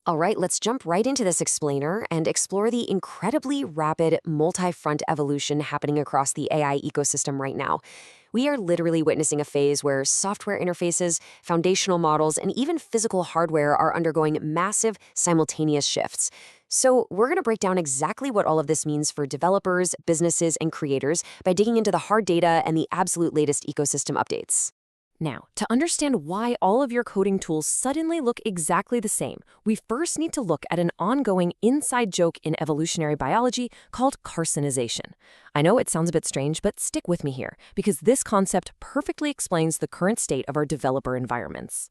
All right, let's jump right into this explainer and explore the incredibly rapid multi-front evolution happening across the AI ecosystem right now. We are literally witnessing a phase where software interfaces, foundational models, and even physical hardware are undergoing massive simultaneous shifts. So, we're going to break down exactly what all of this means for developers, businesses, and creators by digging into the hard data and the absolute latest ecosystem updates. Now, to understand why all of your coding tools suddenly look exactly the same, we first need to look at an ongoing inside joke in evolutionary biology called carcinization. I know it sounds a bit strange, but stick with me here, because this concept perfectly explains the current state of our developer environments.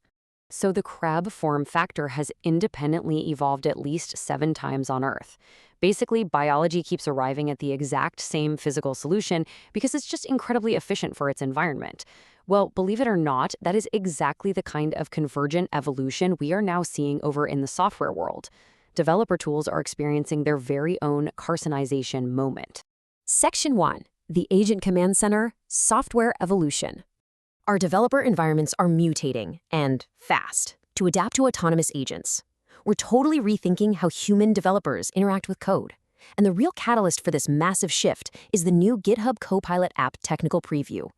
So the crab form factor has independently evolved at least 7 times on Earth. Basically, biology keeps arriving at the exact same physical solution because it's just incredibly efficient for its environment. Well, believe it or not, that is exactly the kind of convergent evolution we are now seeing over in the software world. Developer tools are experiencing their very own carcinization moment. Section 1. The Agent Command Center, Software Evolution. Our developer environments are mutating, and fast, to adapt to autonomous agents. We're totally rethinking how human developers interact with code. And the real catalyst for this massive shift is the new GitHub Copilot app technical preview.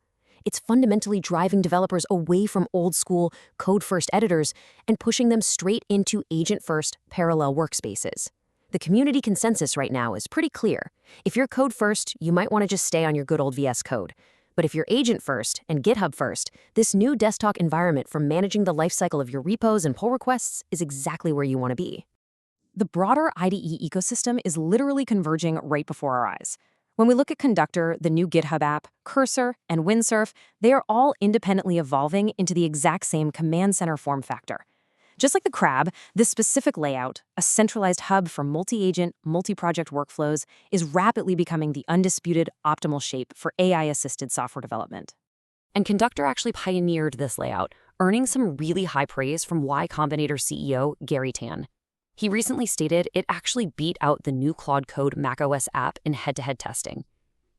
It's fundamentally driving developers away from old-school code-first editors and pushing them straight into agent-first parallel workspaces. The community consensus right now is pretty clear. If you're code-first, you might want to just stay on your good old VS Code. But if you're agent-first and GitHub-first, this new desktop environment for managing the lifecycle of your repos and pull requests is exactly where you want to be. The broader IDE ecosystem is literally converging right before our eyes. When we look at Conductor, the new GitHub app, Cursor, and Windsurf, they are all independently evolving into the exact same command center form factor. Just like the crab, this specific layout, a centralized hub for multi-agent, multi-project workflows, is rapidly becoming the undisputed optimal shape for AI-assisted software development. And Conductor actually pioneered this layout, earning some really high praise from Y Combinator CEO Gary Tan. He recently stated it actually beat out the new Claude Code macOS app in head-to-head testing.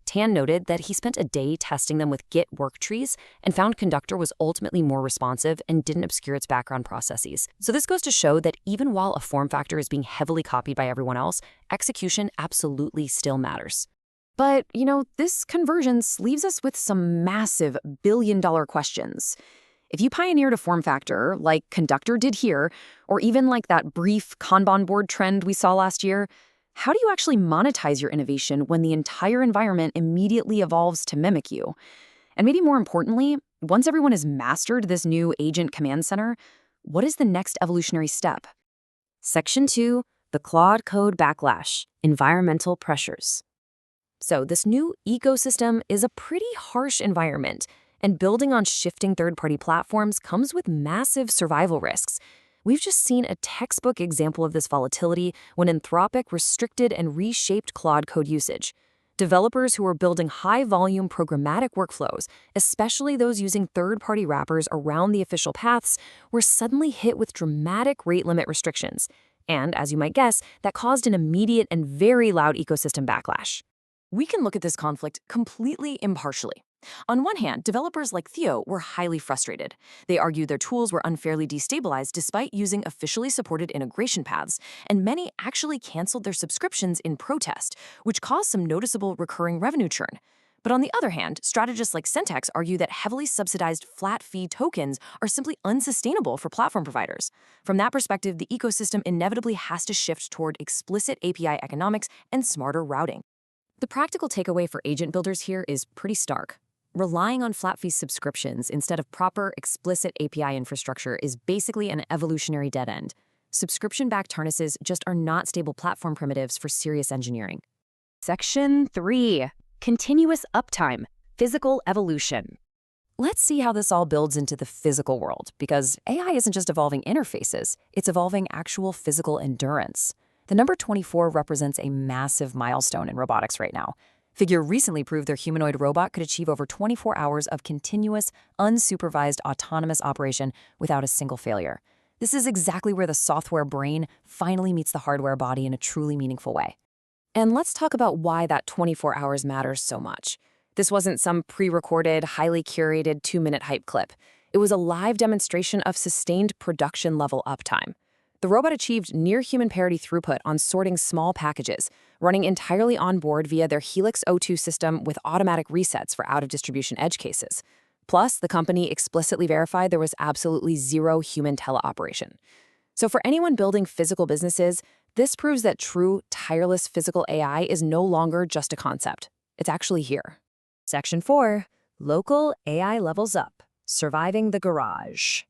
Tan noted that he spent a day testing them with Git work trees and found Conductor was ultimately more responsive and didn't obscure its background processes. So this goes to show that even while a form factor is being heavily copied by everyone else, execution absolutely still matters. But, this convergence leaves us with some massive billion-dollar questions. If you pioneered a form factor, like Conductor did here, or even like that brief Kanban board trend we saw last year, how do you actually monetize your innovation when the entire environment immediately evolves to mimic you? And maybe more importantly, once everyone has mastered this new agent command center, what is the next evolutionary step? Section 2, the Claude Code Backlash, Environmental Pressures. So this new ecosystem is a pretty harsh environment, and building on shifting third-party platforms comes with massive survival risks. We've just seen a textbook example of this volatility when Anthropic restricted and reshaped Claude code usage. Developers who are building high-volume programmatic workflows, especially those using third-party wrappers around the official paths, were suddenly hit with dramatic rate limit restrictions. And, as you might guess, that caused an immediate and very loud ecosystem backlash. We can look at this conflict completely impartially. On one hand, developers like Theo were highly frustrated. They argued their tools were unfairly destabilized despite using officially supported integration paths, and many actually canceled their subscriptions in protest, which caused some noticeable recurring revenue churn. But on the other hand, strategists like Syntax argue that heavily subsidized flat-fee tokens are simply unsustainable for platform providers. From that perspective, the ecosystem inevitably has to shift toward explicit API economics and smarter routing. The practical takeaway for agent builders here is pretty stark. Relying on flat-fee subscriptions instead of proper, explicit API infrastructure is basically an evolutionary dead end. Subscription-backed harnesses just are not stable platform primitives for serious engineering. Section 3. Continuous Uptime, Physical Evolution. Let's see how this all builds into the physical world, because AI isn't just evolving interfaces, it's evolving actual physical endurance. The number 24 represents a massive milestone in robotics right now. Figure recently proved their humanoid robot could achieve over 24 hours of continuous, unsupervised autonomous operation without a single failure. This is exactly where the software brain finally meets the hardware body in a truly meaningful way. And let's talk about why that 24 hours matters so much. This wasn't some pre-recorded, highly curated 2-minute hype clip. It was a live demonstration of sustained production-level uptime. The robot achieved near-human parity throughput on sorting small packages, running entirely on board via their Helix O2 system with automatic resets for out-of-distribution edge cases. Plus, the company explicitly verified there was absolutely zero human teleoperation. So for anyone building physical businesses, this proves that true, tireless physical AI is no longer just a concept. It's actually here. Section 4. Local AI levels up. Surviving the garage.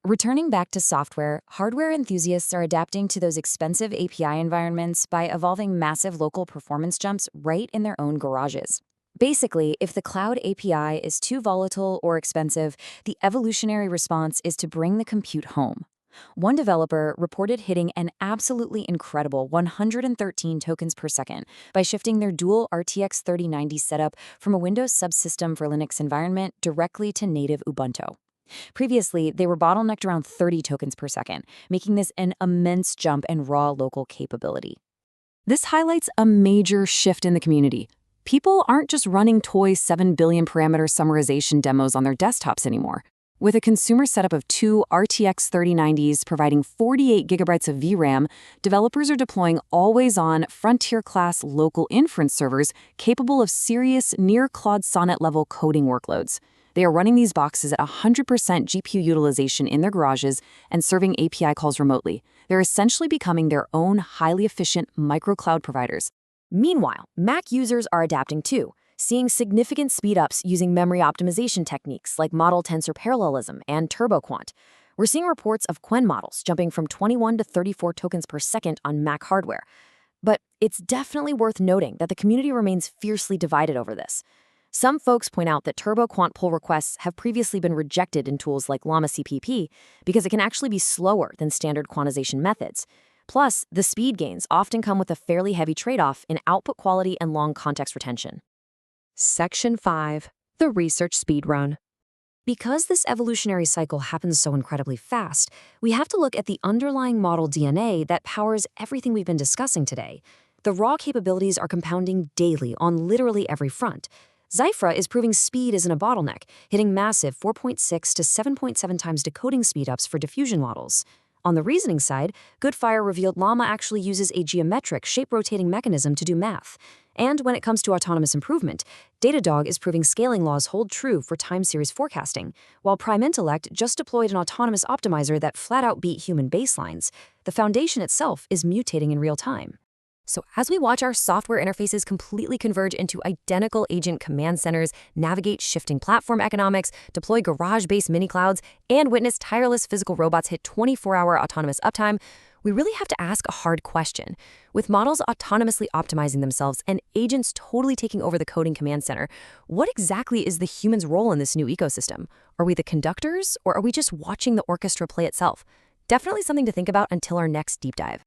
Returning back to software, hardware enthusiasts are adapting to those expensive API environments by evolving massive local performance jumps right in their own garages. Basically, if the cloud API is too volatile or expensive, the evolutionary response is to bring the compute home. One developer reported hitting an absolutely incredible 113 tokens per second by shifting their dual RTX 3090 setup from a Windows subsystem for Linux environment directly to native Ubuntu. Previously, they were bottlenecked around 30 tokens per second, making this an immense jump in raw local capability. This highlights a major shift in the community. People aren't just running toy 7 billion parameter summarization demos on their desktops anymore. With a consumer setup of two RTX 3090s providing 48 gigabytes of VRAM, developers are deploying always-on, frontier-class local inference servers capable of serious, near-Claude Sonnet-level coding workloads. They are running these boxes at 100% GPU utilization in their garages and serving API calls remotely. They're essentially becoming their own highly efficient microcloud providers. Meanwhile, Mac users are adapting too, seeing significant speedups using memory optimization techniques like model tensor parallelism and turboquant. We're seeing reports of Qwen models jumping from 21 to 34 tokens per second on Mac hardware. But it's definitely worth noting that the community remains fiercely divided over this. Some folks point out that turboquant pull requests have previously been rejected in tools like Llama CPP because it can actually be slower than standard quantization methods. Plus, the speed gains often come with a fairly heavy trade-off in output quality and long context retention. Section 5. The research speedrun. Because this evolutionary cycle happens so incredibly fast, we have to look at the underlying model DNA that powers everything we've been discussing today. The raw capabilities are compounding daily on literally every front. Zyphra is proving speed isn't a bottleneck, hitting massive 4.6 to 7.7 times decoding speedups for diffusion models. On the reasoning side, Goodfire revealed Llama actually uses a geometric shape-rotating mechanism to do math. And when it comes to autonomous improvement, Datadog is proving scaling laws hold true for time series forecasting, while Prime Intellect just deployed an autonomous optimizer that flat-out beat human baselines. The foundation itself is mutating in real time. So as we watch our software interfaces completely converge into identical agent command centers, navigate shifting platform economics, deploy garage-based mini-clouds, and witness tireless physical robots hit 24-hour autonomous uptime, we really have to ask a hard question. With models autonomously optimizing themselves and agents totally taking over the coding command center, what exactly is the human's role in this new ecosystem? Are we the conductors, or are we just watching the orchestra play itself? Definitely something to think about until our next deep dive.